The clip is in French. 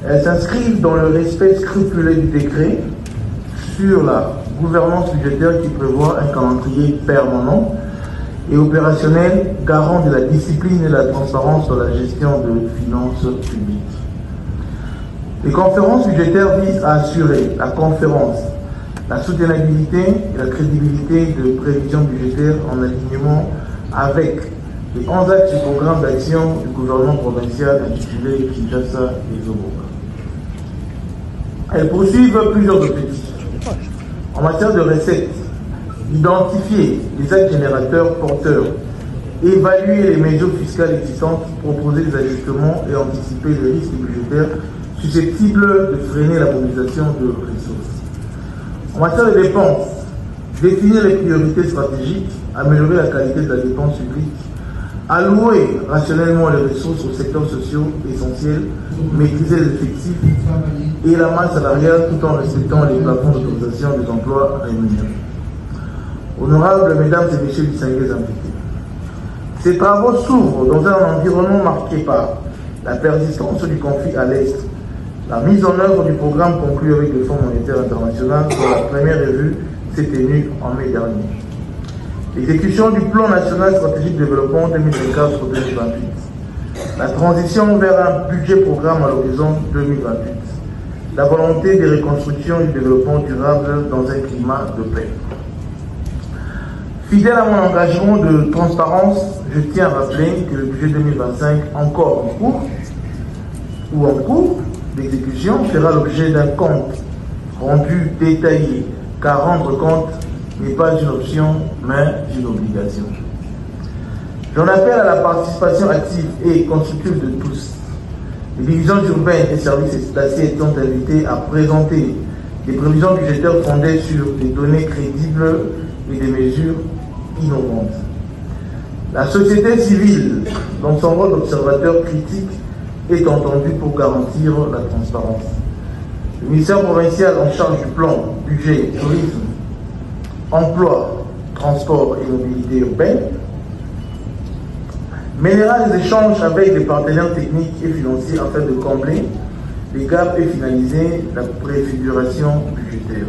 Elles s'inscrivent dans le respect scrupuleux du décret sur la gouvernance budgétaire qui prévoit un calendrier permanent et opérationnel garant de la discipline et de la transparence dans la gestion de finances publiques. Les conférences budgétaires visent à assurer la conférence, la soutenabilité et la crédibilité de prévisions budgétaires en alignement avec les 11 axes du programme d'action du gouvernement provincial intitulé Kinshasa et Zoboka. Elles poursuivent plusieurs objectifs. En matière de recettes, identifier les actes générateurs porteurs, évaluer les mesures fiscales existantes, proposer des ajustements et anticiper les risques budgétaires susceptibles de freiner la mobilisation de ressources. En matière de dépenses, définir les priorités stratégiques, améliorer la qualité de la dépense publique, allouer rationnellement les ressources aux secteurs sociaux essentiels, maîtriser les effectifs et la masse salariale tout en respectant les plafonds d'autorisation des emplois rémunérés. Honorables mesdames et messieurs distingués invités, ces travaux s'ouvrent dans un environnement marqué par la persistance du conflit à l'Est, la mise en œuvre du programme conclu avec le Fonds monétaire international dont la première revue s'est tenue en mai dernier, l'exécution du plan national stratégique de développement 2024-2028, la transition vers un budget programme à l'horizon 2028, la volonté de reconstruction et du développement durable dans un climat de paix. Fidèle à mon engagement de transparence, je tiens à rappeler que le budget 2025, encore en cours d'exécution, fera l'objet d'un compte rendu détaillé, car rendre compte n'est pas une option, mais une obligation. J'en appelle à la participation active et constructive de tous. Les divisions urbaines et services d'assiette sont invités à présenter des prévisions budgétaires fondées sur des données crédibles et des mesures innovantes. La société civile, dans son rôle d'observateur critique, est entendue pour garantir la transparence. Le ministère provincial en charge du plan, budget, tourisme, emploi, transport et mobilité urbaine mènera des échanges avec des partenaires techniques et financiers afin de combler les gaps et finaliser la préfiguration budgétaire.